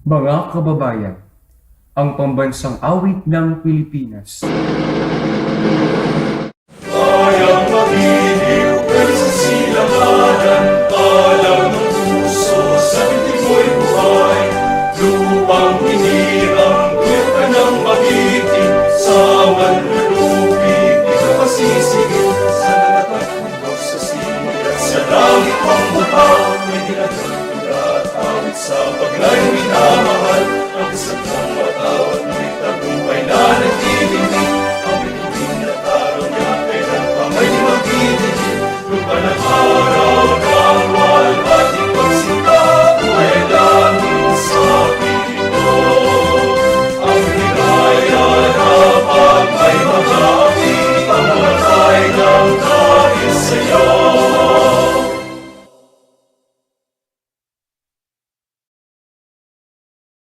Mga kababayan, ang pambansang awit ng Pilipinas. Kayang magiliw kayo sa silanganan, alam ng puso sa bibig mo'y buhay. Lupang hinirang, tuyot ka ng magiting, sa manlulupig, ikaw masisigil. Sa natatakbo sa simay at sa langit mong buhaw, may dinagdag at awit sa paglayong itama.